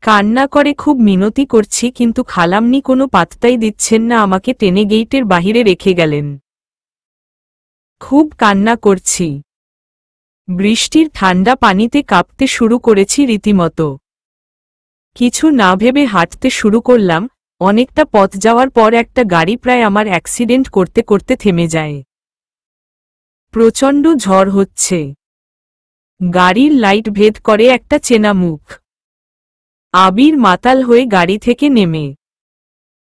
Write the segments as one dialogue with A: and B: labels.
A: কান্না করে খুব মিনতি করছি কিন্তু খালামণি কোনো পাত্তাই দিচ্ছেন না, আমাকে টেনে গেইটের বাহিরে রেখে গেলেন। খুব কান্না করছি। বৃষ্টির ঠান্ডা পানিতে কাঁপতে শুরু করেছি রীতিমতো। কিছু না ভেবে হাঁটতে শুরু করলাম। অনেকটা পথ যাওয়ার পর একটা গাড়ি প্রায় আমার অ্যাক্সিডেন্ট করতে করতে থেমে যায়। প্রচণ্ড ঝড় হচ্ছে। গাড়ির লাইট ভেদ করে একটা চেনা মুখ। আবির মাতাল হয়ে গাড়ি থেকে নেমে।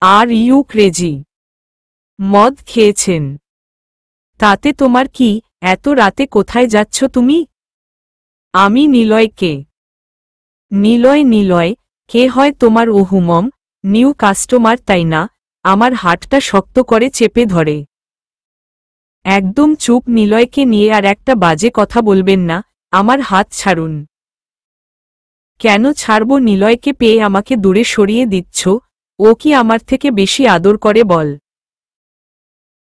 A: Are you crazy? মদ খেয়েছেন? তাতে তোমার কি? এত রাতে কোথায় যাচ্ছ তুমি? আমি নিলয়কে। নিলয়? নিলয় কে হয় তোমার? ওহুমম, নিউ কাস্টমার তাই না? আমার হাতটা শক্ত করে চেপে ধরে। একদম চুপ। নিলয়কে নিয়ে আর একটা বাজে কথা বলবেন না। আমার হাত ছাড়ুন। কেন ছাড়ব? নিলয়কে পেয়ে আমাকে দূরে সরিয়ে দিচ্ছ? ও কি আমার থেকে বেশি আদর করে বল?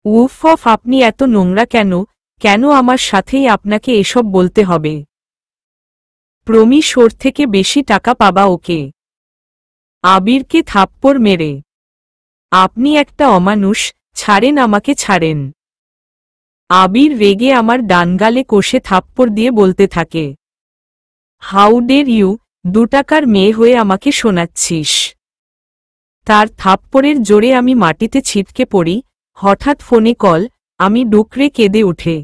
A: উফ অফ, আপনি এত নোংরা কেন? কেন আমার সাথেই আপনাকে এসব বলতে হবে? প্রমিস ওর থেকে বেশি টাকা পাবা ওকে। আবিরকে থাপ্পড় মেরে। আপনি একটা অমানুষ, ছাড়েন আমাকে, ছাড়েন। আবির রেগে আমার ডানগালে কষে থাপ্পড় দিয়ে বলতে থাকে, হাউ ডের ইউ, 2 টাকার মেয়ে হয়ে আমাকে শোনাচ্ছিস? তার থাপ্পড়ের জোরে আমি মাটিতে ছিটকে পড়ি। হঠাৎ ফোনে কল। আমি ডুকরে কেঁদে উঠে।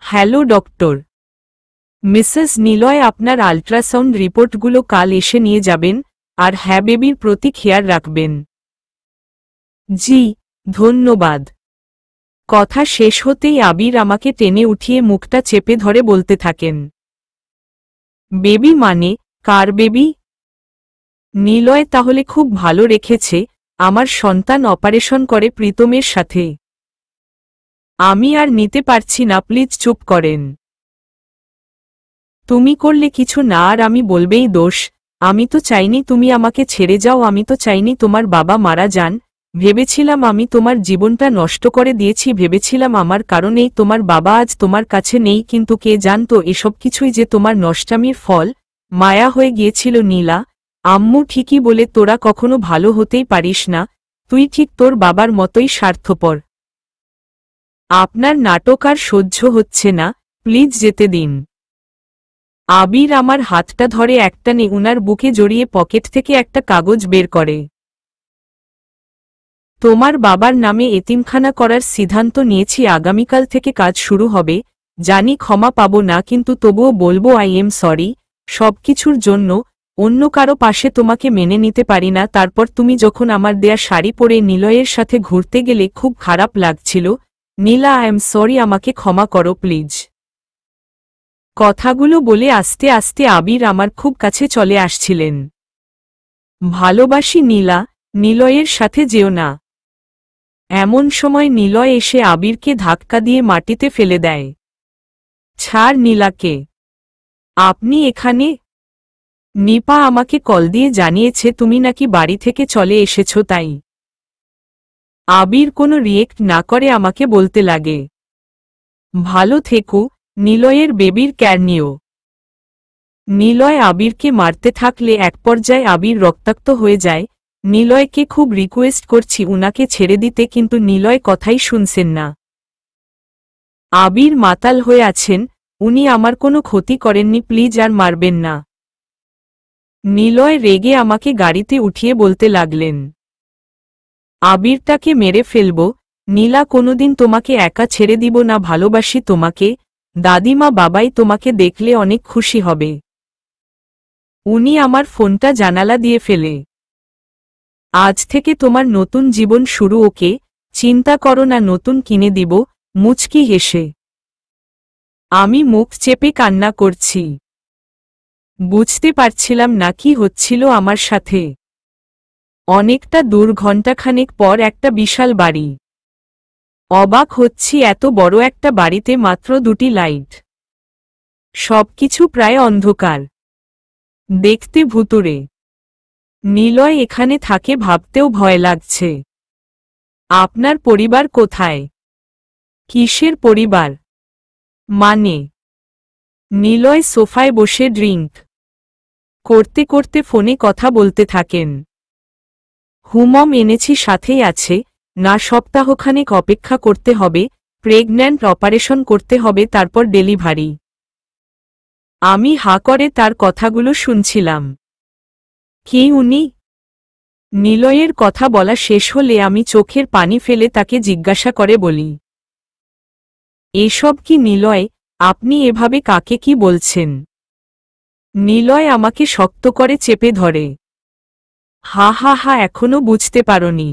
A: Hello doctor. মিসেস নিলয়, আপনার আল্ট্রাসাউন্ড রিপোর্টগুলো কাল এসে নিয়ে যাবেন। আর হ্যাঁ, বেবির প্রতি খেয়াল রাখবেন। জি, ধন্যবাদ। কথা শেষ হতেই আবির আমাকে টেনে উঠিয়ে মুখটা চেপে ধরে বলতে থাকেন, বেবি মানে? কার বেবি? নিলয় তাহলে খুব ভালো রেখেছে। আমার সন্তান অপারেশন করে প্রীতমের সাথে। আমি আর নিতে পারছি না, প্লিজ চুপ করেন। তুমি করলে কিছু না, আর আমি বলবেই দোষ। আমি তো চাইনি তুমি আমাকে ছেড়ে যাও, আমি তো চাইনি তোমার বাবা মারা যান। ভেবেছিলাম আমি তোমার জীবনটা নষ্ট করে দিয়েছি, ভেবেছিলাম আমার কারণেই তোমার বাবা আজ তোমার কাছে নেই, কিন্তু কে জানতো এসব কিছুই যে তোমার নষ্টামির ফল। মায়া হয়ে গিয়েছিল নীলা। আম্মু ঠিকই বলে, তোরা কখনো ভালো হতেই পারিস না। তুই ঠিক তোর বাবার মতোই স্বার্থপর। আপনার নাটক আর সহ্য হচ্ছে না, প্লিজ যেতে দিন। আবির আমার হাতটা ধরে একটানে উনার বুকে জড়িয়ে পকেট থেকে একটা কাগজ বের করে। তোমার বাবার নামে এতিমখানা করার সিদ্ধান্ত নিয়েছি, আগামীকাল থেকে কাজ শুরু হবে। জানি ক্ষমা পাবো না, কিন্তু তবুও বলবো আই এম সরি সবকিছুর জন্য। অন্য কারো পাশে তোমাকে মেনে নিতে পারি না। তারপর তুমি যখন আমার দেয়া শাড়ি পরে নিলয়ের সাথে ঘুরতে গেলে খুব খারাপ লাগছিল। নীলা, আই এম সরি, আমাকে ক্ষমা করো প্লিজ। কথাগুলো বলে আস্তে আস্তে আবির আমার খুব কাছে চলে আসছিলেন। ভালোবাসি নীলা, নিলয়ের সাথে যেও না। এমন সময় নিলয় এসে আবিরকে ধাক্কা দিয়ে মাটিতে ফেলে দেয়। ছাড় নীলাকে। আপনি এখানে? নিপা আমাকে কল দিয়ে জানিয়েছে তুমি নাকি বাড়ি থেকে চলে এসেছো, তাই। আবির কোনো রিয়েক্ট না করে আমাকে বলতে লাগে, ভালো থেকো, নিলয়ের বেবির কেয়ার নিও। নিলয় আবিরকে মারতে থাকলে এক পর্যায়ে আবির রক্তাক্ত হয়ে যায়। নিলয়কে খুব রিকোয়েস্ট করছি উনাকে ছেড়ে দিতে, কিন্তু নিলয় কথাই শুনছেন না। আবির মাতাল হয়ে আছেন। উনি আমার কোনো ক্ষতি করেননি, প্লিজ আর মারবেন না। নিলয় রেগে আমাকে গাড়িতে উঠিয়ে বলতে লাগলেন, আবিরটাকে মেরে ফেলব। নীলা, কোনোদিন তোমাকে একা ছেড়ে দিব না, ভালোবাসি তোমাকে। দাদিমা বাবাই তোমাকে দেখলে অনেক খুশি হবে। উনি আমার ফোনটা জানালা দিয়ে ফেলে, আজ থেকে তোমার নতুন জীবন শুরু, ওকে চিন্তা করো না, নতুন কিনে দিব। মুচকি হেসে আমি মুখ চেপে কান্না করছি। বুঝতে পারছিলাম না কি হচ্ছিল আমার সাথে। অনেকটা দূর, ঘণ্টাখানেক পর একটা বিশাল বাড়ি। অবাক হচ্ছি, এত বড় একটা বাড়িতে মাত্র 2টি লাইট। সবকিছু প্রায় অন্ধকার, দেখতে ভুতুড়ে। নিলয় এখানে থাকে ভাবতেও ভয় লাগছে। আপনার পরিবার কোথায়? কিসের পরিবার? মানে? নিলয় সোফায় বসে ড্রিঙ্ক করতে করতে ফোনে কথা বলতে থাকেন। হুমম এনেছি সাথেই আছে, না সপ্তাহখানেক অপেক্ষা করতে হবে, প্রেগন্যান্ট অপারেশন করতে হবে তারপর ডেলিভারি। আমি হা করে তার কথাগুলো শুনছিলাম। কি উনি? নিলয়ের কথা বলা শেষ হলে আমি চোখের পানি ফেলে তাকে জিজ্ঞাসা করে বলি, এসব কি নিলয়, আপনি এভাবে কাকে কি বলছেন? নিলয় আমাকে শক্ত করে চেপে ধরে। হা হা হা, এখনো বুঝতে পারোনি?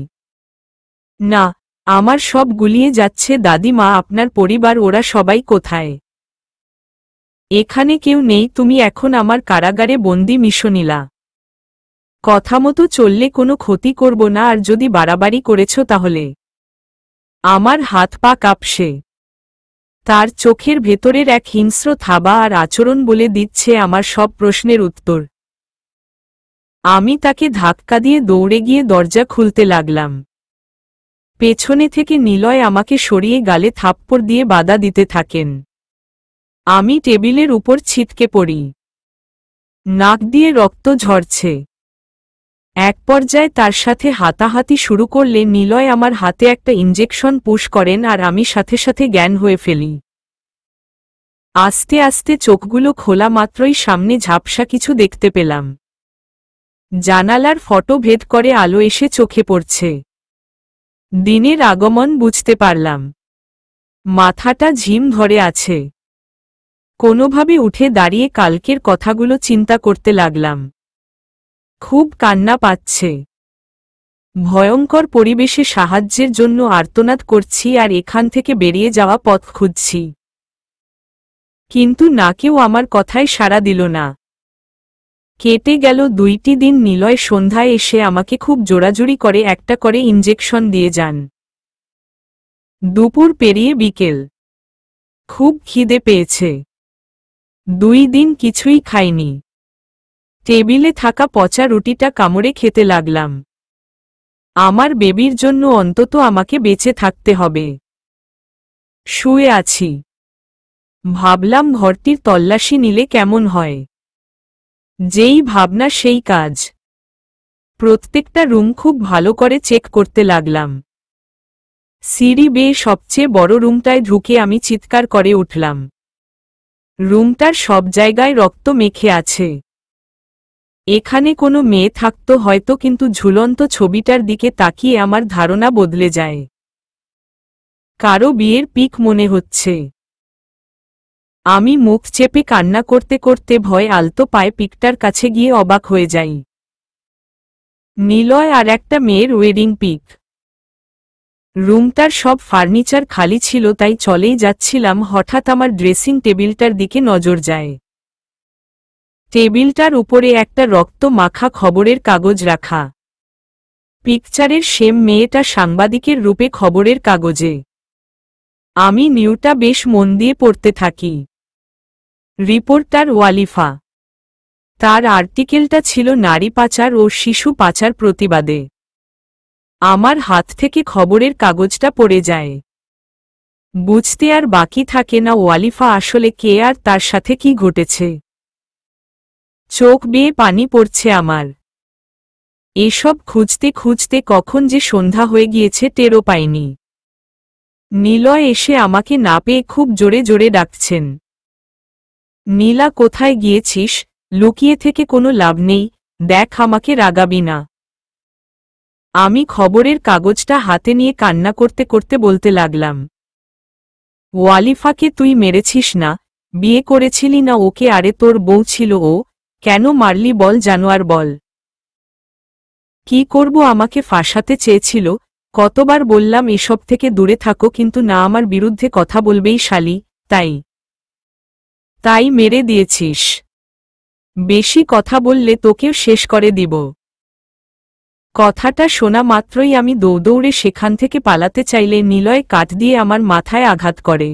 A: না, আমার সব গুলিয়ে যাচ্ছে দাদিমা, আপনার পরিবার ওরা সবাই কোথায়? এখানে কেউ নেই, তুমি এখন আমার কারাগারে বন্দি মিশনীলা। কথামতো চললে কোনো ক্ষতি করব না, আর যদি বাড়াবাড়ি করেছ তাহলে। আমার হাত পা কাঁপছে। তার চোখের ভেতরের এক হিংস্র থাবা আর আচরণ বলে দিচ্ছে আমার সব প্রশ্নের উত্তর। আমি তাকে ধাক্কা দিয়ে দৌড়ে গিয়ে দরজা খুলতে লাগলাম। পেছনে থেকে নিলয় আমাকে সরিয়ে গালে থাপ্পড় দিয়ে বাধা দিতে থাকেন। আমি টেবিলের উপর ছিটকে পড়ি। নাক দিয়ে রক্ত ঝরছে। এক পর্যায়ে তার সাথে হাতাহাতি শুরু করলে নিলয় আমার হাতে একটা ইঞ্জেকশন পুশ করেন আর আমি সাথে সাথে জ্ঞান হয়ে ফেলি। আস্তে আস্তে চোখগুলো খোলা মাত্রই সামনে ঝাপসা কিছু দেখতে পেলাম। জানালার ফটো ভেদ করে আলো এসে চোখে পড়ছে। দিনের আগমন বুঝতে পারলাম। মাথাটা ঝিম ধরে আছে। কোনোভাবে উঠে দাঁড়িয়ে কালকের কথাগুলো চিন্তা করতে লাগলাম। খুব কান্না পাচ্ছে। ভয়ঙ্কর পরিবেশে সাহায্যের জন্য আর্তনাদ করছি আর এখান থেকে বেরিয়ে যাওয়া পথ খুঁজছি। কিন্তু না, কেউ আমার কথায় সাড়া দিল না। কেটে গেল 2টি দিন। নিলয় সন্ধ্যায় এসে আমাকে খুব জোরাজুরি করে একটা করে ইঞ্জেকশন দিয়ে যান। দুপুর পেরিয়ে বিকেল। খুব খিদে পেয়েছে। 2 দিন কিছুই খাইনি। টেবিলে থাকা পচা রুটিটা কামড়ে খেতে লাগলাম। আমার বেবির জন্য অন্তত আমাকে বেঁচে থাকতে হবে। শুয়ে আছি। ভাবলাম ঘরটির তল্লাশি নিলে কেমন হয়। যেই ভাবনা সেই কাজ। প্রত্যেকটা রুম খুব ভালো করে চেক করতে লাগলাম। সিঁড়ি বেয়ে সবচেয়ে বড় রুমটায় ঢুকে আমি চিৎকার করে উঠলাম। রুমটার সব জায়গায় রক্ত মেখে আছে। এখানে কোনো মেয়ে থাকতো হয়তো, কিন্তু ঝুলন্ত ছবিটার দিকে তাকিয়ে আমার ধারণা বদলে যায়। কারো বিয়ের পিক মনে হচ্ছে। আমি মুখ চেপে কান্না করতে করতে ভয়ে আলতো পায়ে পিকটার কাছে গিয়ে অবাক হয়ে যাই। নিলয় আর একটা মেয়ের ওয়েডিং পিক। রুমটার সব ফার্নিচার খালি ছিল, তাই চলেই যাচ্ছিলাম, হঠাৎ আমার ড্রেসিং টেবিলটার দিকে নজর যায়। টেবিলটার উপরে একটা রক্ত মাখা খবরের কাগজ রাখা। পিকচারের সেম মেয়েটা সাংবাদিকের রূপে খবরের কাগজে। আমি নিউটা বেশ মন দিয়ে পড়তে থাকি। রিপোর্টার ওয়ালিফা। তার আর্টিকেলটা ছিল নারী পাচার ও শিশু পাচার প্রতিবাদে। আমার হাত থেকে খবরের কাগজটা পড়ে যায়। বুঝতে আর বাকি থাকে না ওয়ালিফা আসলে কে আর তার সাথে কি ঘটেছে। চোখ বেয়ে পানি পড়ছে আমার। এসব খুঁজতে খুঁজতে কখন যে সন্ধ্যা হয়ে গিয়েছে টেরও পাইনি। নিলয় এসে আমাকে না পেয়ে খুব জোরে জোরে ডাকছেন। নীলা, কোথায় গিয়েছিস? লুকিয়ে থেকে কোনো লাভ নেই, দেখ, আমাকে রাগাবি না। আমি খবরের কাগজটা হাতে নিয়ে কান্না করতে করতে বলতে লাগলাম, ওয়ালিফাকে তুই মেরেছিস না? বিয়ে করেছিলি না ওকে? আরে তোর বউ ছিল ও, কেন মারলি বল, জানোয়ার বল। কি করব, আমাকে ফাঁসাতে চেয়েছিল। কতবার বললাম এসব থেকে দূরে থাকো, কিন্তু না, আমার বিরুদ্ধে কথা বলবেই শালি, তাই মেরে দিয়েছিস। বেশি কথা বললে তোকেও শেষ করে দিব। কথাটা শোনা মাত্রই আমি দৌড়ে সেখান থেকে পালাতে চাইলে নিলয় কাঠ দিয়ে আমার মাথায় আঘাত করে।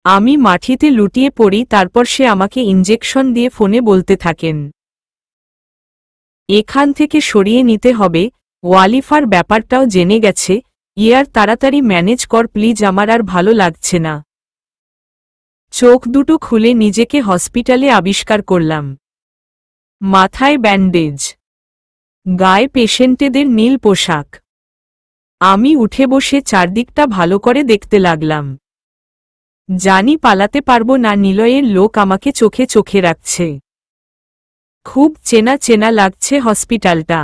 A: আমি মাটিতে লুটিয়ে পড়ি, তারপর সে আমাকে ইঞ্জেকশন দিয়ে ফোনে বলতে থাকেন, এখান থেকে সরিয়ে নিতে হবে, ওয়ালিফার ব্যাপারটাও জেনে গেছে, ইয়ার তাড়াতাড়ি ম্যানেজ কর প্লিজ, আমার আর ভালো লাগছে না। চোখ দুটো খুলে নিজেকে হসপিটালে আবিষ্কার করলাম। মাথায় ব্যান্ডেজ, গায়ে পেশেন্টেদের নীল পোশাক। আমি উঠে বসে চারদিকটা ভালো করে দেখতে লাগলাম। জানি পালাতে পারবো না, নিলয়ের লোক আমাকে চোখে চোখে রাখছে। খুব চেনা চেনা লাগছে হসপিটালটা।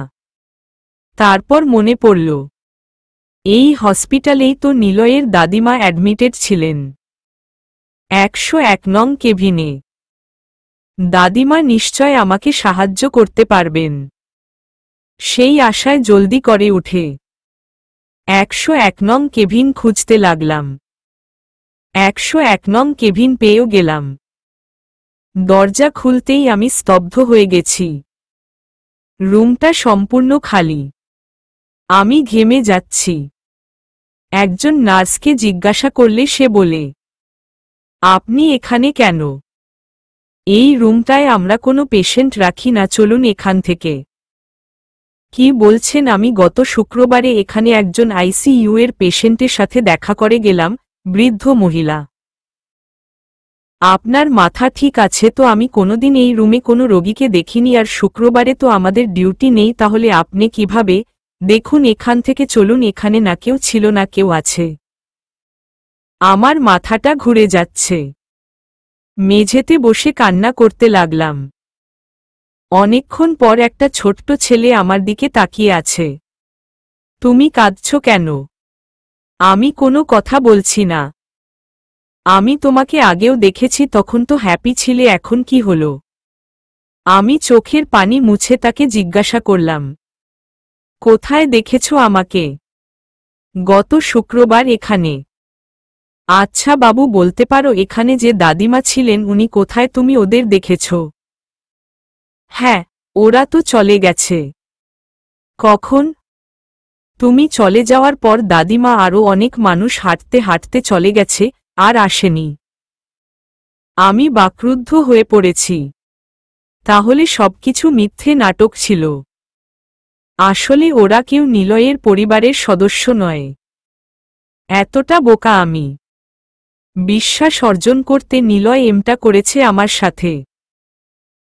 A: তারপর মনে পড়ল, এই হসপিটালেই তো নিলয়ের দাদিমা অ্যাডমিটেড ছিলেন, 101 নং কেবিনে। দাদিমা নিশ্চয় আমাকে সাহায্য করতে পারবেন। সেই আশায় জলদি করে উঠে 101 নং কেবিন খুঁজতে লাগলাম। 101 নং কেবিন পেয়েও গেলাম। দরজা খুলতেই আমি স্তব্ধ হয়ে গেছি। রুমটা সম্পূর্ণ খালি। আমি ঘেমে যাচ্ছি। একজন নার্সকে জিজ্ঞাসা করলে সে বলে, আপনি এখানে কেন? এই রুমটায় আমরা কোনো পেশেন্ট রাখি না, চলুন এখান থেকে। কি বলছেন? আমি গত শুক্রবারে এখানে একজন আইসিইউ এর পেশেন্টের সাথে দেখা করে গেলাম, বৃদ্ধ মহিলা। আপনার মাথা ঠিক আছে তো? আমি কোনোদিন এই রুমে কোনো রোগীকে দেখিনি, আর শুক্রবারে তো আমাদের ডিউটি নেই, তাহলে আপনি কিভাবে? দেখুন এখান থেকে চলুন, এখানে না কেউ ছিল না কেউ আছে। আমার মাথাটা ঘুরে যাচ্ছে। মেঝেতে বসে কান্না করতে লাগলাম। অনেকক্ষণ পর একটা ছোট্ট ছেলে আমার দিকে তাকিয়ে আছে। তুমি কাঁদছো কেন? আমি কোনো কথা বলছি না। আমি তোমাকে আগেও দেখেছি, তখন তো হ্যাপি ছিলে, এখন কি হলো? আমি চোখের পানি মুছে তাকে জিজ্ঞাসা করলাম, কোথায় দেখেছো আমাকে? গত শুক্রবার এখানে। আচ্ছা বাবু, বলতে পারো এখানে যে দাদিমা ছিলেন উনি কোথায়? তুমি ওদের দেখেছ? হ্যাঁ, ওরা তো চলে গেছে। কখন? তুমি চলে যাওয়ার পর দাদিমা আরও অনেক মানুষ হাঁটতে হাঁটতে চলে গেছে, আর আসেনি। আমি বাকরুদ্ধ হয়ে পড়েছি। তাহলে সবকিছু মিথ্যে নাটক ছিল। আসলে ওরা কেউ নিলয়ের পরিবারের সদস্য নয়। এতটা বোকা আমি। বিশ্বাস অর্জন করতে নিলয় এমটা করেছে আমার সাথে।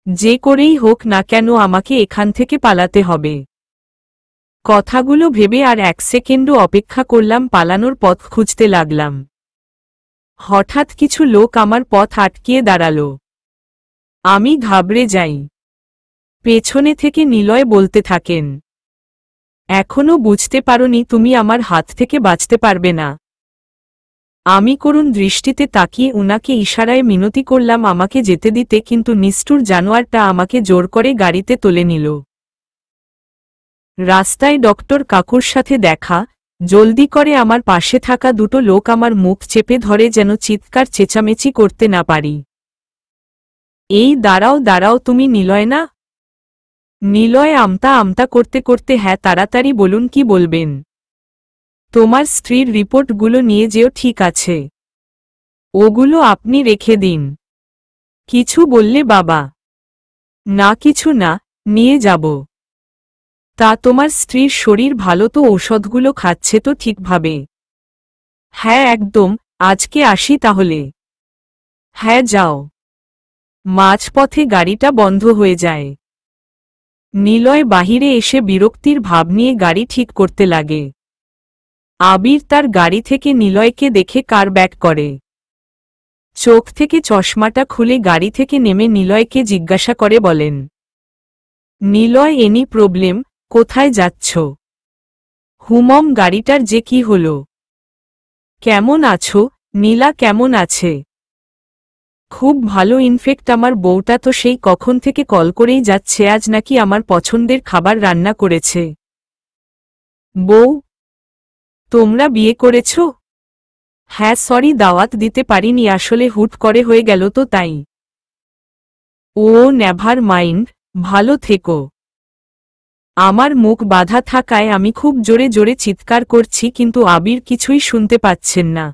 A: যে করেই হোক না কেন আমাকে এখান থেকে পালাতে হবে। কথাগুলো ভেবে আর 1 সেকেন্ডও অপেক্ষা করলাম, পালানোর পথ খুঁজতে লাগলাম। হঠাৎ কিছু লোক আমার পথ আটকিয়ে দাঁড়ালো। আমি ঘাবড়ে যাই। পেছনে থেকে নিলয় বলতে থাকেন, এখনো বুঝতে পারোনি? তুমি আমার হাত থেকে বাঁচতে পারবে না। আমি করুণ দৃষ্টিতে তাকিয়ে উনাকে ইশারায় মিনতি করলাম আমাকে যেতে দিতে, কিন্তু নিষ্ঠুর জানোয়ারটা আমাকে জোর করে গাড়িতে তুলে নিল। রাস্তায় ডক্টর কাকুর সাথে দেখা। জলদি করে আমার পাশে থাকা দুটো লোক আমার মুখ চেপে ধরে যেন চিৎকার চেঁচামেচি করতে না পারি। এই দাঁড়াও দাঁড়াও, তুমি নিলয় না? নিলয় আমতা আমতা করতে করতে, হ্যাঁ তাড়াতাড়ি বলুন কি বলবেন। তোমার স্ত্রীর রিপোর্টগুলো নিয়ে যেও, ঠিক আছে? ওগুলো আপনি রেখে দিন। কিছু বললে বাবা? না কিছু না, নিয়ে যাব। তা তোমার স্ত্রীর শরীর ভালো তো? ঔষধগুলো খাচ্ছে তো ঠিকভাবে? হ্যাঁ একদম। আজকে আসি তাহলে? হ্যাঁ যাও। মাঝপথে গাড়িটা বন্ধ হয়ে যায়। নিলয় বাহিরে এসে বিরক্তির ভাব নিয়ে গাড়ি ঠিক করতে লাগে। আবির তার গাড়ি থেকে নিলয়কে দেখে কার ব্যাক করে। চোখ থেকে চশমাটা খুলে গাড়ি থেকে নেমে নিলয়কে জিজ্ঞাসা করে বলেন, নিলয় এনি প্রবলেম? কোথায় যাচ্ছ? হুমম, গাড়িটার যে কি হলো? কেমন আছো? নীলা কেমন আছে? খুব ভালো, ইনফেক্ট আমার বউটা তো সেই কখন থেকে কল করেই যাচ্ছে, আজ নাকি আমার পছন্দের খাবার রান্না করেছে। বউ? তোমরা বিয়ে করেছ? হ্যাঁ সরি, দাওয়াত দিতে পারিনি, আসলে হুট করে হয়ে গেল তো তাই। ও নেভার মাইন্ড, ভালো থেকো। আমার মুখ বাধা থাকায় আমি খুব জোরে জোরে চিৎকার করছি, কিন্তু আবির কিছুই শুনতে পাচ্ছেন না।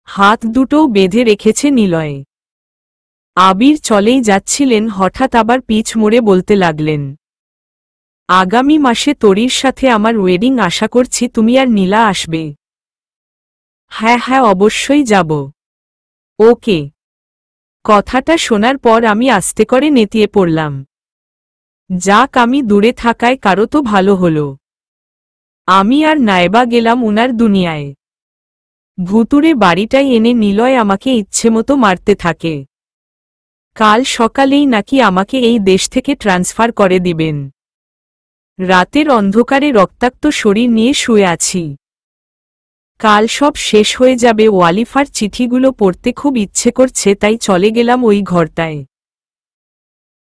A: হাত দুটোও বেঁধে রেখেছে নিলয়ে। আবির চলেই যাচ্ছিলেন, হঠাৎ আবার পিছ মোড়ে বলতে লাগলেন, আগামী মাসে তরির সাথে আমার ওয়েডিং, আশা করছি তুমি আর নীলা আসবে। হ্যাঁ হ্যাঁ অবশ্যই যাব। ওকে। কথাটা শোনার পর আমি আস্তে করে নেতিয়ে পড়লাম। যাক, আমি দূরে থাকায় কারো তো ভালো হলো। আমি আর নাইবা গেলাম উনার দুনিয়ায়। ভুতুড়ে বাড়িটাই এনে নিলয় আমাকে ইচ্ছেমতো মারতে থাকে। কাল সকালেই নাকি আমাকে এই দেশ থেকে ট্রান্সফার করে দিবেন। রাতের অন্ধকারে রক্তাক্ত শরীর নিয়ে শুয়ে আছি। কাল সব শেষ হয়ে যাবে। ওয়ালিফার চিঠিগুলো পড়তে খুব ইচ্ছে করছে, তাই চলে গেলাম ওই ঘরটায়।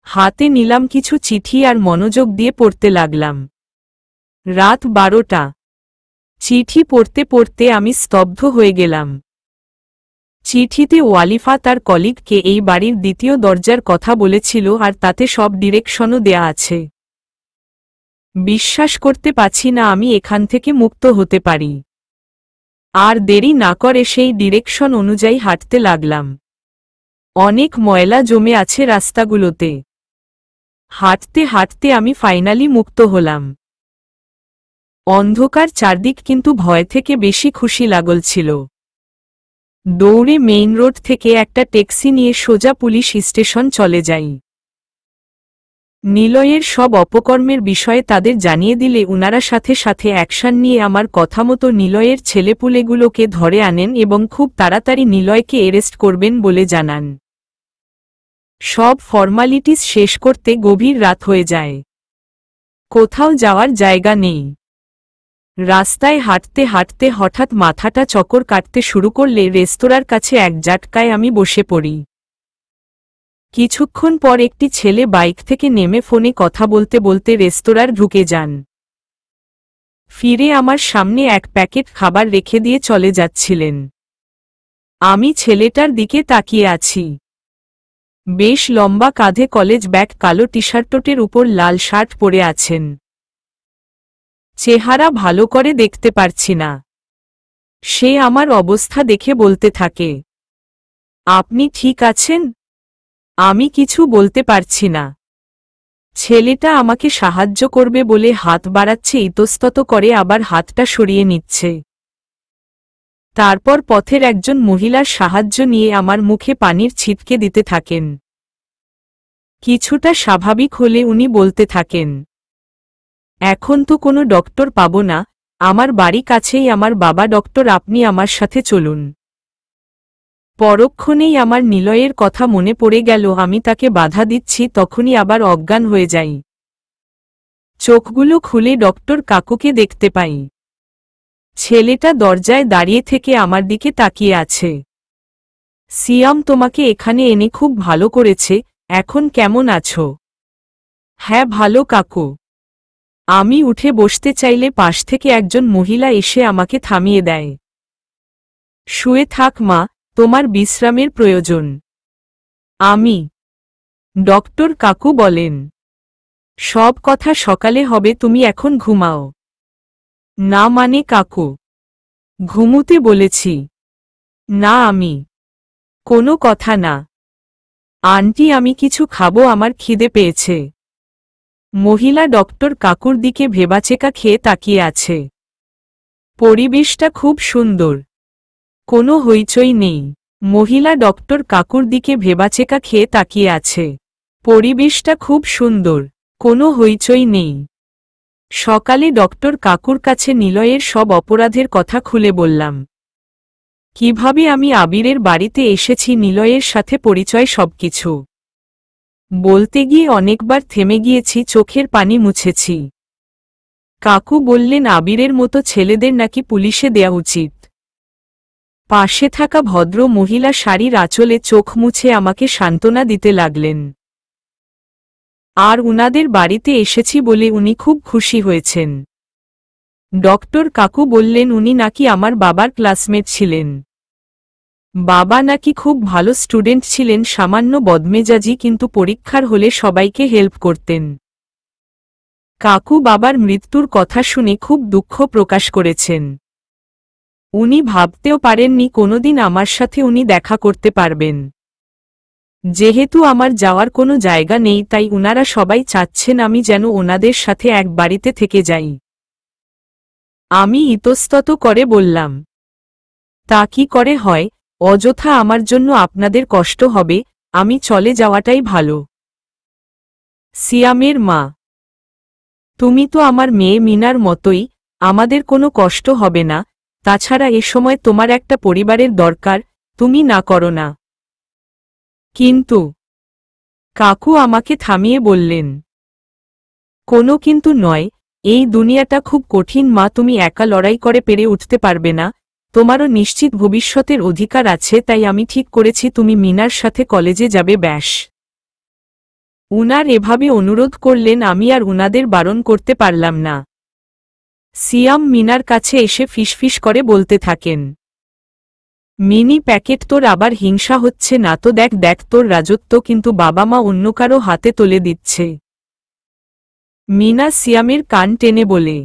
A: হাতে নিলাম কিছু চিঠি আর মনোযোগ দিয়ে পড়তে লাগলাম। রাত 12টা। চিঠি পড়তে পড়তে আমি স্তব্ধ হয়ে গেলাম। চিঠিতে ওয়ালিফা তার কলিগকে এই বাড়ির দ্বিতীয় দরজার কথা বলেছিল, আর তাতে সব ডিরেকশনও দেয়া আছে। বিশ্বাস করতে পারছি না আমি এখান থেকে মুক্ত হতে পারি। আর দেরি না করে সেই ডিরেকশন অনুযায়ী হাঁটতে লাগলাম। অনেক ময়লা জমে আছে রাস্তাগুলোতে। হাঁটতে হাঁটতে আমি ফাইনালি মুক্ত হলাম। অন্ধকার চারদিক, কিন্তু ভয় থেকে বেশি খুশি লাগছিল। দৌড়ে মেইন রোড থেকে একটা ট্যাক্সি নিয়ে সোজা পুলিশ স্টেশন চলে যাই। নিলয়ের সব অপকর্মের বিষয়ে তাদের জানিয়ে দিলে উনারা সাথে সাথে অ্যাকশন নিয়ে আমার কথা মতো নিলয়ের ছেলেপুলেগুলোকে ধরে আনেন এবং খুব তাড়াতাড়ি নিলয়কে অ্যারেস্ট করবেন বলে জানান। সব ফর্মালিটিস শেষ করতে গভীর রাত হয়ে যায়। কোথাও যাওয়ার জায়গা নেই। রাস্তায় হাঁটতে হাঁটতে হঠাৎ মাথাটা চক্কর কাটতে শুরু করলে রেস্তোরাঁর কাছে এক জাটকায় আমি বসে পড়ি। কিছুক্ষণ পর একটি ছেলে বাইক থেকে নেমে ফোনে কথা বলতে বলতে রেস্তোরাঁর ঢুকে যান। ফিরে আমার সামনে এক প্যাকেট খাবার রেখে দিয়ে চলে যাচ্ছিলেন। আমি ছেলেটার দিকে তাকিয়ে আছি। বেশ লম্বা, কাঁধে কলেজ ব্যাগ, কালো টি-শার্টের উপর লাল শার্ট পরে আছেন। চেহারা ভালো করে দেখতে পারছি না। সে আমার অবস্থা দেখে বলতে থাকে, আপনি ঠিক আছেন? আমি কিছু বলতে পারছি না। ছেলেটা আমাকে সাহায্য করবে বলে হাত বাড়াচ্ছে, ইতস্তত করে আবার হাতটা সরিয়ে নিচ্ছে। তারপর পথের একজন মহিলার সাহায্য নিয়ে আমার মুখে পানির ছিটকে দিতে থাকেন। কিছুটা স্বাভাবিক হলে উনি বলতে থাকেন, এখন তো কোনো ডক্টর পাবো না, আমার বাড়ি কাছেই আমার বাবা ডক্টর, আপনি আমার সাথে চলুন। পরক্ষণেই আমার নিলয়ের কথা মনে পড়ে গেল। আমি তাকে বাধা দিচ্ছি, তখনই আবার অজ্ঞান হয়ে যাই। চোখগুলো খুলে ডক্টর কাকুকে দেখতে পাই। ছেলেটা দরজায় দাঁড়িয়ে থেকে আমার দিকে তাকিয়ে আছে। সিয়াম তোমাকে এখানে এনে খুব ভালো করেছে, এখন কেমন আছো? হ্যাঁ ভালো কাকু। আমি উঠে বসতে চাইলে পাশ থেকে একজন মহিলা এসে আমাকে থামিয়ে দেয়। শুয়ে থাক মা, তোমার বিশ্রামের প্রয়োজন। আমি। ডক্টর কাকু বলেন, সব কথা সকালে হবে, তুমি এখন ঘুমাও। না মানে কাকু, ঘুমুতে বলেছি। না আমি। কোনো কথা না। আন্টি আমি কিছু খাবো, আমার খিদে পেয়েছে। মহিলা ডক্টর কাকুর দিকে ভেবাচেকা খেয়ে তাকিয়ে আছে। পরিবেশটা খুব সুন্দর। কোনো হইচই নেই। মহিলা ডক্টর কাকুর দিকে ভেবাচেকা খেয়ে তাকিয়ে আছে। পরিবেশটা খুব সুন্দর। কোনো হইচই নেই। সকালে ডক্টর কাকুর কাছে নিলয়ের সব অপরাধের কথা খুলে বললাম। কিভাবে আমি আবিরের বাড়িতে এসেছি, নিলয়ের সাথে পরিচয়, সবকিছু বলতে গিয়ে অনেকবার থেমে গিয়েছি, চোখের পানি মুছেছি। কাকু বললেন আবিরের মতো ছেলেদের নাকি পুলিশে দেয়া উচিত। পাশে থাকা ভদ্র মহিলা শাড়ির আঁচলে চোখ মুছে আমাকে সান্ত্বনা দিতে লাগলেন। আর উনাদের বাড়িতে এসেছি বলে উনি খুব খুশি হয়েছেন। ডক্টর কাকু বললেন উনি নাকি আমার বাবার ক্লাসমেট ছিলেন। বাবা নাকি খুব ভালো স্টুডেন্ট ছিলেন, সামান্য বদমেজাজি, কিন্তু পরীক্ষার হলে সবাইকে হেল্প করতেন। কাকু বাবার মৃত্যুর কথা শুনে খুব দুঃখ প্রকাশ করেছেন। উনি ভাবতেও পারেননি কোনোদিন আমার সাথে উনি দেখা করতে পারবেন। যেহেতু আমার যাওয়ার কোনো জায়গা নেই, তাই উনারা সবাই চাচ্ছেন আমি যেন ওনাদের সাথে এক বাড়িতে থেকে যাই। আমি ইতস্তত করে বললাম, তা কি করে হয়? অযথা আমার জন্য আপনাদের কষ্ট হবে, আমি চলে যাওয়াটাই ভালো। সিয়ামের মা: তুমি তো আমার মেয়ে মিনার মতোই, আমাদের কোনো কষ্ট হবে না, তাছাড়া এ সময় তোমার একটা পরিবারের দরকার, তুমি না করো না। কিন্তু কাকু আমাকে থামিয়ে বললেন, কোনো কিন্তু নয়, এই দুনিয়াটা খুব কঠিন মা, তুমি একা লড়াই করে পেরে উঠতে পারবে না, তোমারও নিশ্চিত ভবিষ্যতের অধিকার আছে, তাই আমি ঠিক করেছি তুমি মিনার সাথে কলেজে যাবে ব্যাস। উনার এভাবে অনুরোধ করলেন, আমি আর উনাদের বারণ করতে পারলাম না। সিয়াম মিনার কাছে এসে ফিসফিস করে বলতে থাকেন, মিনি প্যাকেট, তোর আবার হিংসা হচ্ছে না তো? দেখ দেখ, তোর রাজত্ব কিন্তু বাবা মা অন্য কারো হাতে তুলে দিচ্ছে। মিনা সিয়ামের কান টেনে বলে,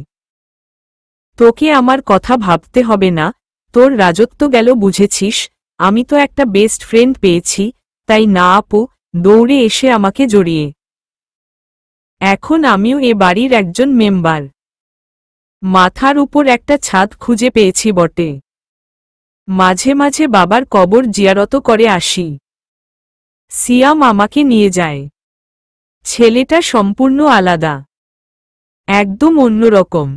A: তোকে আমার কথা ভাবতে হবে না, তোর রাজত্ব গেল বুঝেছিস, আমি তো একটা বেস্ট ফ্রেন্ড পেয়েছি, তাই না আপু? দৌড়ে এসে আমাকে জড়িয়ে। এখন আমিও এ বাড়ির একজন মেম্বার, মাথার উপর একটা ছাদ খুঁজে পেয়েছি বটে, মাঝে মাঝে বাবার কবর জিয়ারত করে আসি। সিয়াম আমাকে নিয়ে যায়। ছেলেটা সম্পূর্ণ আলাদা, একদম অন্যরকম,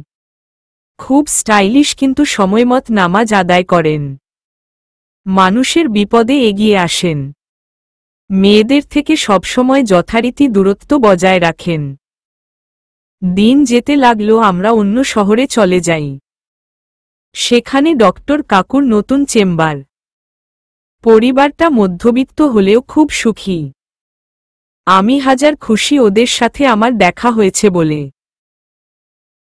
A: খুব স্টাইলিশ, কিন্তু সময়মত নামাজ আদায় করেন, মানুষের বিপদে এগিয়ে আসেন, মেয়েদের থেকে সবসময় যথারীতি দূরত্ব বজায় রাখেন। দিন যেতে লাগলো, আমরা অন্য শহরে চলে যাই। সেখানে ডক্টর কাকুর নতুন চেম্বার। পরিবারটা মধ্যবিত্ত হলেও খুব সুখী। আমি হাজার খুশি ওদের সাথে আমার দেখা হয়েছে বলে।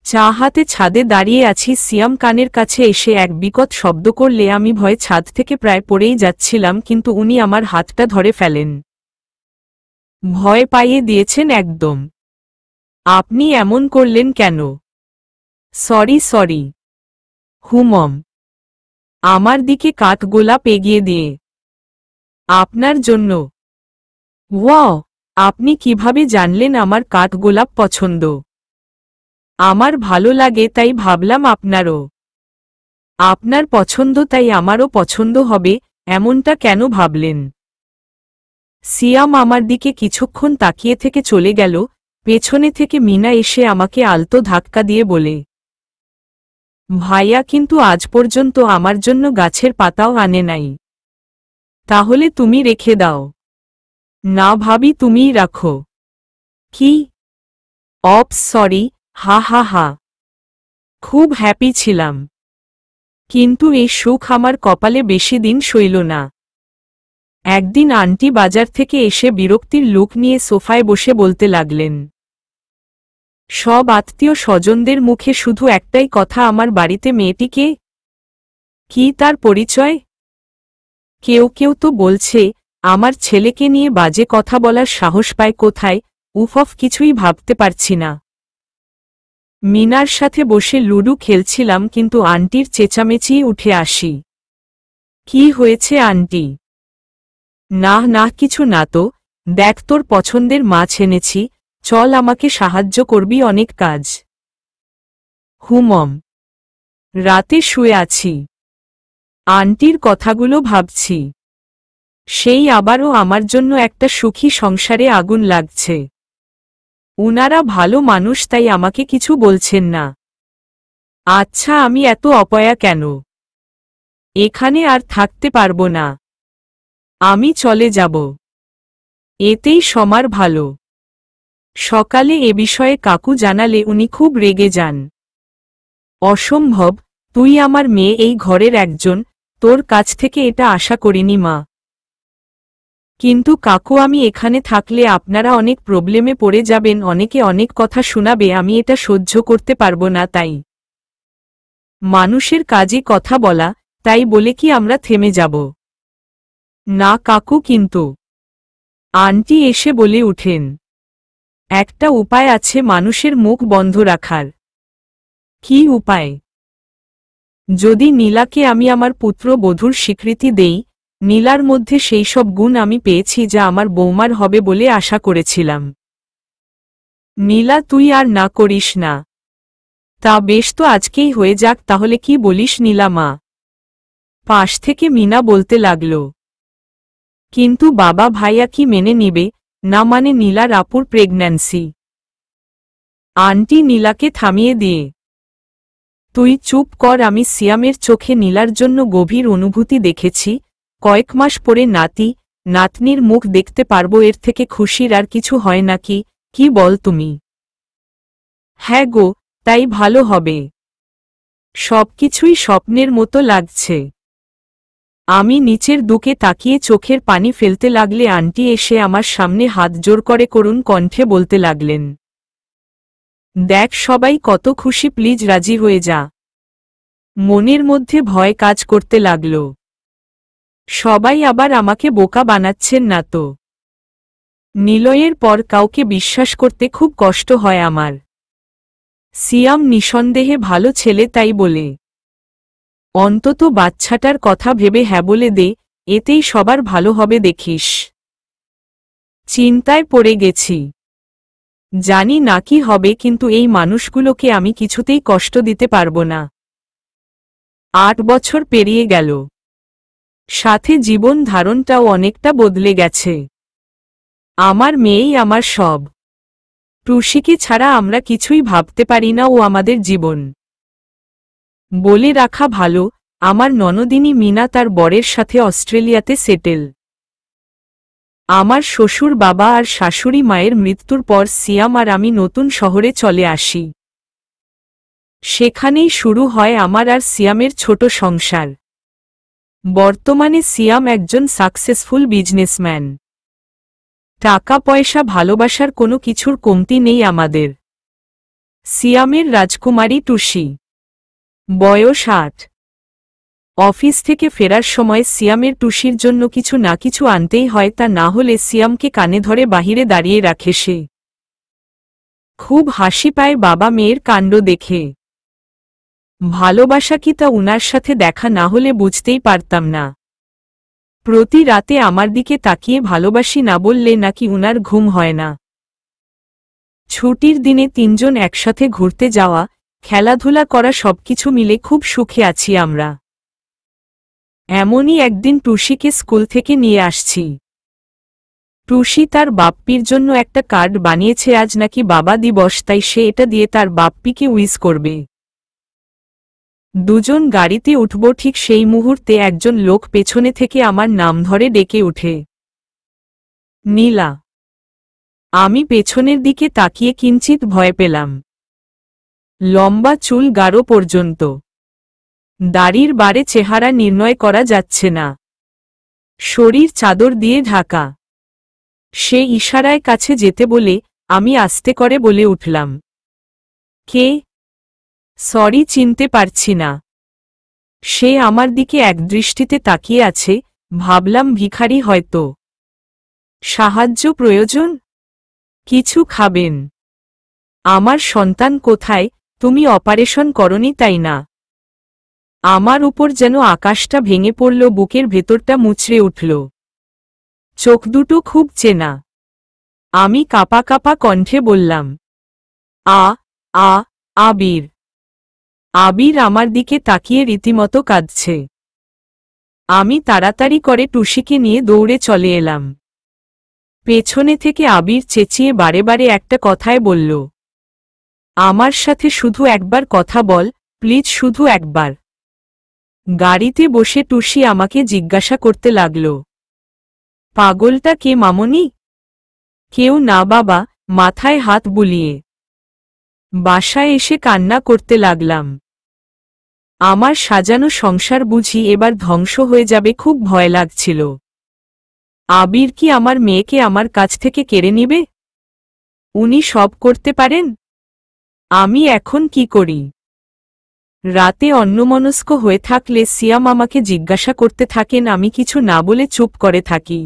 A: চা হাতে ছাদে দাঁড়িয়ে আছি, সিয়াম কানের কাছে এসে এক বিকট শব্দ করলে আমি ভয়ে ছাদ থেকে প্রায় পড়েই যাচ্ছিলাম, কিন্তু উনি আমার হাতটা ধরে ফেলেন। ভয় পাইয়ে দিয়েছেন একদম। আপনি এমন করলেন কেন? Sorry sorry. হুমম। আমার দিকে কাঠগোলাপ এগিয়ে দিয়ে, আপনার জন্য। ওয়াও, আপনি কিভাবে জানলেন আমার কাঠগোলাপ পছন্দ? আমার ভালো লাগে তাই ভাবলাম আপনারও। আপনার পছন্দ তাই আমারও পছন্দ হবে, এমনটা কেন ভাবলেন? সিয়াম আমার দিকে কিছুক্ষণ তাকিয়ে থেকে চলে গেল, পেছনে থেকে মিনা এসে আমাকে আলতো ধাক্কা দিয়ে বলে, ভাইয়া কিন্তু আজ পর্যন্ত আমার জন্য গাছের পাতাও আনে নাই। তাহলে তুমি রেখে দাও। না ভাবি, তুমিই রাখো। কি? অপস সরি, হা হা হা। খুব হ্যাপি ছিলাম, কিন্তু এই সুখ আমার কপালে বেশি দিন সইল না। একদিন আন্টি বাজার থেকে এসে বিরক্তির লুক নিয়ে সোফায় বসে বলতে লাগলেন, সব আত্মীয় স্বজনদের মুখে শুধু একটাই কথা, আমার বাড়িতে মেয়েটিকে। কি তার পরিচয়? কেউ কেউ তো বলছে আমার ছেলেকে নিয়ে বাজে কথা বলার সাহস পায় কোথায়। উফ, কিছুই ভাবতে পারছি না। মিনার সাথে বসে লুডু খেলছিলাম, কিন্তু আন্টির চেঁচামেচি উঠে আসি। কি হয়েছে আন্টি? না না, কিছু না তো, দেখ তোর পছন্দের মাছ এনেছি, চল আমাকে সাহায্য করবি, অনেক কাজ। হুমম। রাতে শুয়ে আছি, আন্টির কথাগুলো ভাবছি, সেই আবারও আমার জন্য একটা সুখী সংসারে আগুন লাগছে। উনারা ভালো মানুষ, তাই আমাকে কিছু বলছেন না। আচ্ছা, আমি এত অপয়া কেন? এখানে আর থাকতে পারবো না, আমি চলে যাব। এতেই সমার ভালো। সকালে এ বিষয়ে কাকু জানালে উনি খুব রেগে যান। অসম্ভব, তুই আমার মেয়ে, এই ঘরের একজন, তোর কাছ থেকে এটা আশা করিনি মা। কিন্তু কাকু, আমি এখানে থাকলে আপনারা অনেক প্রবলেমে পড়ে যাবেন, অনেকে অনেক কথা শোনাবে, আমি এটা সহ্য করতে পারবো না। তাই মানুষের কাজে কথা বলা, তাই বলে কি আমরা থেমে যাব? না কাকু, কিন্তু আন্টি এসে বলে উঠেন, একটা উপায় আছে মানুষের মুখ বন্ধ রাখার। কি উপায়? যদি নীলাকে আমি আমার পুত্রবধূর স্বীকৃতি দেই, নীলার মধ্যে সেই সব গুণ আমি পেয়েছি যা আমার বৌমার হবে বলে আশা করেছিলাম। নীলা, তুই আর না করিস না। তা বেশ, তো আজকেই হয়ে যাক তাহলে, কি বলিস নীলা মা? পাশ থেকে মিনা বলতে লাগল, কিন্তু বাবা ভাইয়া কি মেনে নিবে? না মানে নীলার আপুর প্রেগন্যান্সি। আন্টি নীলাকে থামিয়ে দিয়ে, তুই চুপ কর। আমি সিয়ামের চোখে নীলার জন্য গভীর অনুভূতি দেখেছি। কয়েক মাস পরে নাতি নাতনির মুখ দেখতে পারবো, এর থেকে খুশির আর কিছু হয় নাকি? কি বল তুমি? হ্যাঁ গো, তাই ভালো হবে। সবকিছুই স্বপ্নের মতো লাগছে। আমি নিচের দিকে তাকিয়ে চোখের পানি ফেলতে লাগলে আন্টি এসে আমার সামনে হাত জোর করে করুণ কণ্ঠে বলতে লাগলেন, দেখ সবাই কত খুশি, প্লিজ রাজি হয়ে যা। মনের মধ্যে ভয় কাজ করতে লাগল, সবাই আবার আমাকে বোকা বানাচ্ছেন না তো? নিলয়ের পর কাউকে বিশ্বাস করতে খুব কষ্ট হয় আমার। সিয়াম নিঃসন্দেহে ভালো ছেলে, তাই বলে অন্তত বাচ্চাটার কথা ভেবে হ্যাঁ বলে দে, এতেই সবার ভালো হবে দেখিস। চিন্তায় পড়ে গেছি। জানি না কি হবে, কিন্তু এই মানুষগুলোকে আমি কিছুতেই কষ্ট দিতে পারবো না। 8 বছর পেরিয়ে গেল, সাথে জীবন ধারণটাও অনেকটা বদলে গেছে। আমার মেয়েই আমার সব। টুসিকে ছাড়া আমরা কিছুই ভাবতে পারি না, ও আমাদের জীবন। বলে রাখা ভালো, আমার ননদিনী মিনা তার বরের সাথে অস্ট্রেলিয়াতে সেটেল। আমার শ্বশুর বাবা আর শাশুড়ি মায়ের মৃত্যুর পর সিয়াম আর আমি নতুন শহরে চলে আসি। সেখানেই শুরু হয় আমার আর সিয়ামের ছোট সংসার। বর্তমানে সিয়াম একজন সাকসেসফুল বিজনেসম্যান। টাকা পয়সা ভালোবাসার কোনো কিছুর কমতি নেই আমাদের। সিয়ামের রাজকুমারী টুসি, বয়স 8। অফিস থেকে ফেরার সময় সিয়ামের টুসির জন্য কিছু না কিছু আনতেই হয়, তা না হলে সিয়ামকে কানে ধরে বাহিরে দাঁড়িয়ে রাখে সে। খুব হাসি পায় বাবা মেয়ের কাণ্ড দেখে। ভালোবাসা কি তা উনার সাথে দেখা না হলে বুঝতেই পারতাম না। প্রতি রাতে আমার দিকে তাকিয়ে ভালোবাসি না বললে নাকি উনার ঘুম হয় না। ছুটির দিনে 3 জন একসাথে ঘুরতে যাওয়া, খেলাধুলা করা, সবকিছু মিলে খুব সুখে আছি আমরা। এমনই একদিন টুসিকে স্কুল থেকে নিয়ে আসছি। টুসি তার বাপ্পির জন্য একটা কার্ড বানিয়েছে, আজ নাকি বাবা দিবস, তাই সে এটা দিয়ে তার বাপ্পিকে উইশ করবে। দুজন গাড়িতে উঠব, ঠিক সেই মুহূর্তে একজন লোক পেছনে থেকে আমার নাম ধরে ডেকে উঠে, নীলা। আমি পেছনের দিকে তাকিয়ে কিঞ্চিত ভয় পেলাম। লম্বা চুল গাঢ় পর্যন্ত, দাড়ির বারে চেহারা নির্ণয় করা যাচ্ছে না, শরীর চাদর দিয়ে ঢাকা। সে ইশারায় কাছে যেতে বলে আমি আস্তে করে বলে উঠলাম, কে? সরি, চিনতে পারছি না। সে আমার দিকে একদৃষ্টিতে তাকিয়ে আছে, ভাবলাম ভিখারি হয়তো। সাহায্য প্রয়োজন? কিছু খাবেন? আমার সন্তান কোথায়? তুমি অপারেশন করনি তাই না? আমার উপর যেন আকাশটা ভেঙে পড়ল, বুকের ভেতরটা মুচড়ে উঠল। চোখ দুটো খুব চেনা। আমি কাঁপা কাঁপা কণ্ঠে বললাম, আ আ আবির। আবির আমার দিকে তাকিয়ে রীতিমতো কাঁদছে। আমি তাড়াতাড়ি করে টুসিকে নিয়ে দৌড়ে চলে এলাম। পেছনে থেকে আবির চেঁচিয়ে বারে বারে একটা কথায় বলল, আমার সাথে শুধু একবার কথা বল, প্লিজ, শুধু একবার। গাড়িতে বসে টুসি আমাকে জিজ্ঞাসা করতে লাগল, পাগলটা কে মামনি? কেউ না বাবা, মাথায় হাত বুলিয়ে। বাসায় এসে কান্না করতে লাগলাম। আমার সাজানো সংসার বুঝি এবার ধ্বংস হয়ে যাবে, খুব ভয় লাগছিল। আবির কি আমার মেয়েকে আমার কাছ থেকে কেড়ে নিবে? উনি সব করতে পারেন। আমি এখন কি করি? রাতে অন্যমনস্ক হয়ে থাকলে সিয়াম আমাকে জিজ্ঞাসা করতে থাকেন, আমি কিছু না বলে চুপ করে থাকি।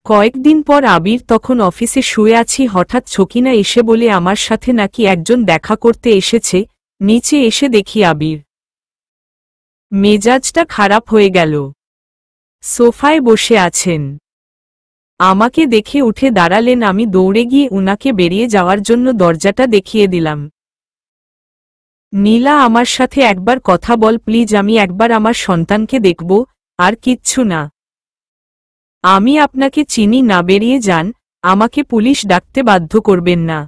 A: কয়েকদিন পর আবির তখন অফিসে শুয়ে আছি, হঠাৎ ছকিনা এসে বলে আমার সাথে নাকি একজন দেখা করতে এসেছে। নিচে এসে দেখি আবির। মেজাজটা খারাপ হয়ে গেল। সোফায় বসে আছেন। আমাকে দেখে উঠে দাঁড়ালেন। আমি দৌড়ে গিয়ে উনাকে বেরিয়ে যাওয়ার জন্য দরজাটা দেখিয়ে দিলাম। নীলা, আমার সাথে একবার কথা বল প্লিজ, আমি একবার আমার সন্তানকে দেখব, আর কিচ্ছু না। আমি আপনাকে চিনি না, বেরিয়ে যান, আমাকে পুলিশ ডাকতে বাধ্য করবেন না।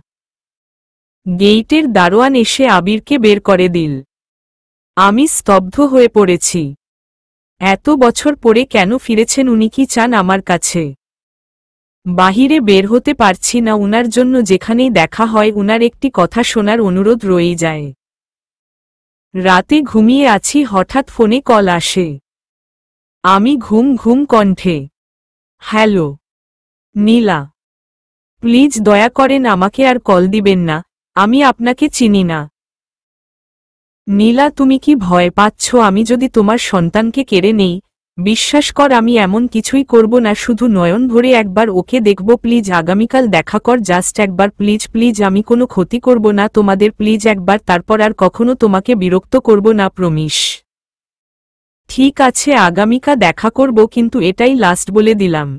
A: গেইটের দারোয়ান এসে আবিরকে বের করে দিল। আমি স্তব্ধ হয়ে পড়েছি। এত বছর পরে কেন ফিরেছেন উনি? কি চান আমার কাছে? বাহিরে বের হতে পারছি না, উনার জন্য যেখানেই দেখা হয় উনার একটি কথা শোনার অনুরোধ রয়েই যায়। রাতে ঘুমিয়ে আছি, হঠাৎ ফোনে কল আসে। আমি ঘুম ঘুম কণ্ঠে, হ্যালো নীলা, প্লিজ দয়া করেন আমাকে আর কল দিবেন না, আমি আপনাকে চিনি না। নীলা, তুমি কি ভয় পাচ্ছ আমি যদি তোমার সন্তানকে কেড়ে নেই? বিশ্বাস কর আমি এমন কিছুই করব না, শুধু নয়ন ভরে একবার ওকে দেখব প্লিজ, আগামীকাল দেখা কর, জাস্ট একবার প্লিজ প্লিজ, আমি কোনো ক্ষতি করব না তোমাদের, প্লিজ একবার, তারপর আর কখনো তোমাকে বিরক্ত করব না, প্রমিস। ঠিক আছে, আগামীকাল দেখা করব, কিন্তু এটাই লাস্ট বলে দিলাম।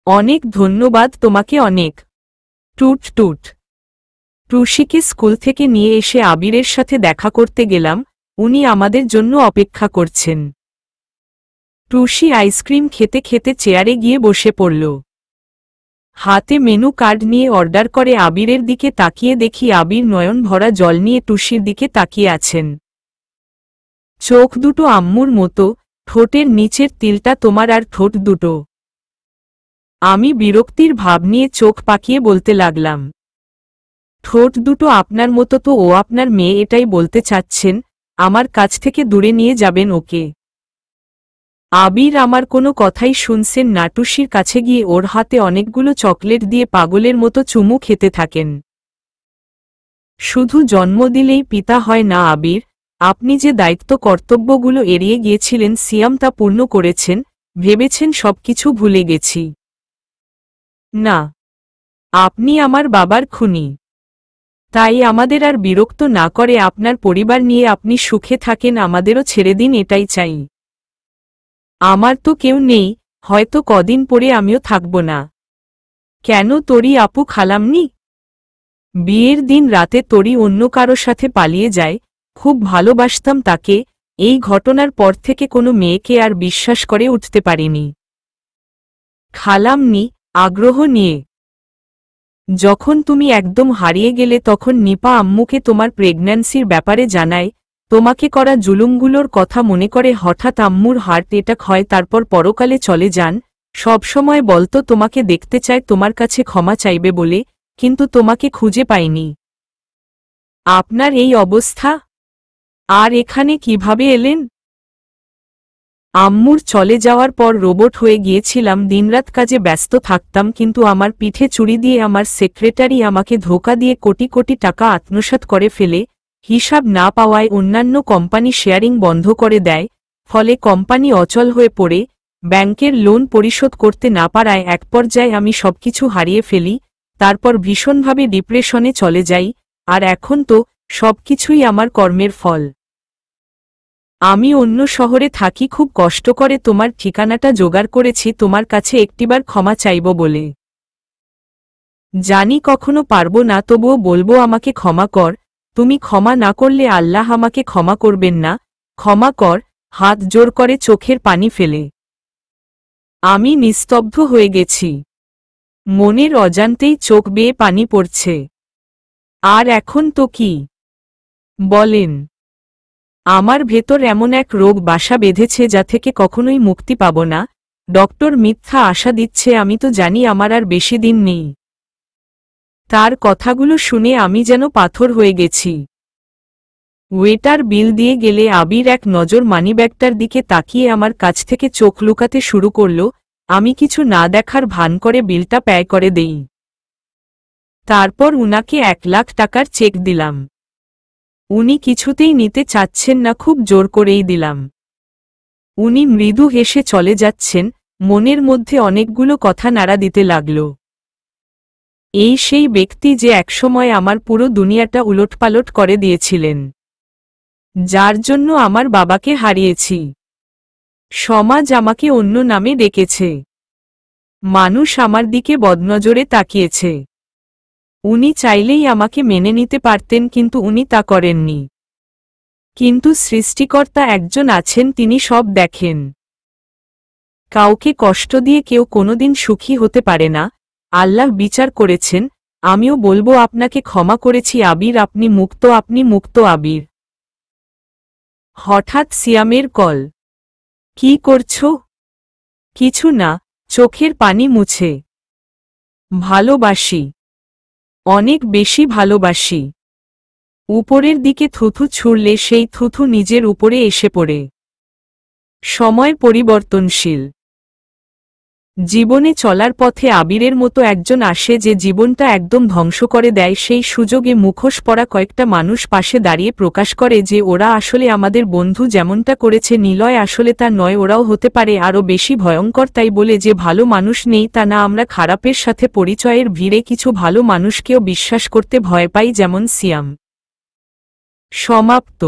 A: অনেক ধন্যবাদ তোমাকে, অনেক। টুট টুট। টুসিকে স্কুল থেকে নিয়ে এসে আবিরের সাথে দেখা করতে গেলাম, উনি আমাদের জন্য অপেক্ষা করছেন। টুসি আইসক্রিম খেতে খেতে চেয়ারে গিয়ে বসে পড়ল। হাতে মেনু কার্ড নিয়ে অর্ডার করে আবিরের দিকে তাকিয়ে দেখি আবির নয়ন ভরা জল নিয়ে টুসির দিকে তাকিয়ে আছেন। চোখ দুটো আম্মুর মতো, ঠোঁটের নিচের তিলটা তোমার আর ঠোঁট দুটো। আমি বিরক্তির ভাব নিয়ে চোখ পাকিয়ে বলতে লাগলাম, ঠোঁট দুটো আপনার মতো তো ও আপনার মেয়ে, এটাই বলতে চাচ্ছেন? আমার কাছ থেকে দূরে নিয়ে যাবেন ওকে। আবির আমার কোনো কথাই শুনছেন না, টুসির কাছে গিয়ে ওর হাতে অনেকগুলো চকলেট দিয়ে পাগলের মতো চুমু খেতে থাকেন। শুধু জন্ম দিলেই পিতা হয় না আবির, আপনি যে দায়িত্ব কর্তব্যগুলো এড়িয়ে গিয়েছিলেন সিয়াম তা পূর্ণ করেছেন, ভেবেছেন সবকিছু ভুলে গেছি। না, আপনি আমার বাবার খুনি। তাই আমাদের আর বিরক্ত না করে আপনার পরিবার নিয়ে আপনি সুখে থাকেন, আমাদেরও ছেড়ে দিন, এটাই চাই। আমার তো কেউ নেই, হয়তো কদিন পরে আমিও থাকব না। কেন, তোরই আপু খালামনি? বিয়ের দিন রাতে তোরই অন্য কারো সাথে পালিয়ে যায়, খুব ভালোবাসতাম তাকে, এই ঘটনার পর থেকে কোনো মেয়েকে আর বিশ্বাস করে উঠতে পারিনি। খালামনি, আগ্রহ নিয়ে। যখন তুমি একদম হারিয়ে গেলে তখন নিপা আম্মুকে তোমার প্রেগন্যান্সির ব্যাপারে জানায়, তোমাকে করা জুলুমগুলোর কথা মনে করে হঠাৎ আম্মুর হার্ট অ্যাটাক হয়, তারপর পরকালে চলে যান। সবসময় বলতো তোমাকে দেখতে চায়, তোমার কাছে ক্ষমা চাইবে বলে, কিন্তু তোমাকে খুঁজে পাইনি। আপনার এই অবস্থা, আর এখানে কিভাবে এলেন? আম্মুর চলে যাওয়ার পর রোবট হয়ে গিয়েছিলাম, দিনরাত কাজে ব্যস্ত থাকতাম, কিন্তু আমার পিঠে চুরি দিয়ে আমার সেক্রেটারি আমাকে ধোঁকা দিয়ে কোটি কোটি টাকা আত্মসাৎ করে ফেলে, হিসাব না পাওয়ায় অন্যান্য কোম্পানি শেয়ারিং বন্ধ করে দেয়, ফলে কোম্পানি অচল হয়ে পড়ে, ব্যাংকের লোন পরিশোধ করতে না পারায় এক পর্যায়ে আমি সবকিছু হারিয়ে ফেলি, তারপর ভীষণভাবে ডিপ্রেশনে চলে যাই, আর এখন তো সবকিছুই আমার কর্মের ফল। আমি অন্য শহরে থাকি, খুব কষ্ট করে তোমার ঠিকানাটা জোগাড় করেছি তোমার কাছে একটিবার ক্ষমা চাইব বলে। জানি কখনো পারবো না, তবুও বলবো আমাকে ক্ষমা কর, তুমি ক্ষমা না করলে আল্লাহ আমাকে ক্ষমা করবেন না, ক্ষমা কর, হাত জোর করে চোখের পানি ফেলে। আমি নিস্তব্ধ হয়ে গেছি। মনের অজান্তেই চোখ বেয়ে পানি পড়ছে। আর এখন তো কি বলেন? আমার ভেতর এমন এক রোগ বাসা বেঁধেছে যা থেকে কখনোই মুক্তি পাব না, ডক্টর মিথ্যা আশা দিচ্ছে, আমি তো জানি আমার আর বেশি দিন নেই। তার কথাগুলো শুনে আমি যেন পাথর হয়ে গেছি। ওয়েটার বিল দিয়ে গেলে আবির এক নজর মানিব্যাগটার দিকে তাকিয়ে আমার কাছ থেকে চোখ লুকাতে শুরু করল, আমি কিছু না দেখার ভান করে বিলটা পে করে দেই। তারপর উনাকে 1 লাখ টাকার চেক দিলাম। উনি কিছুতেই নিতে চাচ্ছেন না, খুব জোর করেই দিলাম। উনি মৃদু হেসে চলে যাচ্ছেন, মনের মধ্যে অনেকগুলো কথা নাড়া দিতে লাগল। এই সেই ব্যক্তি যে একসময় আমার পুরো দুনিয়াটা উলটপালট করে দিয়েছিলেন, যার জন্য আমার বাবাকে হারিয়েছি। সমাজ আমাকে অন্য নামে ডেকেছে, মানুষ আমার দিকে বদনজরে তাকিয়েছে। উনি চাইলেই আমাকে মেনে নিতে পারতেন, কিন্তু উনি তা করেননি। কিন্তু সৃষ্টিকর্তা একজন আছেন, তিনি সব দেখেন। কাউকে কষ্ট দিয়ে কেউ কোনোদিন সুখী হতে পারে না। আল্লাহ বিচার করেছেন, আমিও বলবো আপনাকে ক্ষমা করেছি আবির, আপনি মুক্ত, আপনি মুক্ত আবির। হঠাৎ সিয়ামের কল। কি করছো? কিছু না, চোখের পানি মুছে। ভালোবাসি, অনেক বেশি ভালোবাসি। উপরের দিকে থুথু ছুঁড়লে সেই থুথু নিজের উপরে এসে পড়ে। সময় পরিবর্তনশীল। জীবনে চলার পথে আবিরের মতো একজন আসে যে জীবনটা একদম ধ্বংস করে দেয়। সেই সুযোগে মুখোশ পরা কয়েকটা মানুষ পাশে দাঁড়িয়ে প্রকাশ করে যে ওরা আসলে আমাদের বন্ধু, যেমনটা করেছে নিলয় আসলে তা নয়, ওরাও হতে পারে আরও বেশি ভয়ঙ্কর। তাই বলে যে ভালো মানুষ নেই তা না, আমরা খারাপের সাথে পরিচয়ের ভিড়ে কিছু ভালো মানুষকেও বিশ্বাস করতে ভয় পাই, যেমন সিয়াম। সমাপ্ত।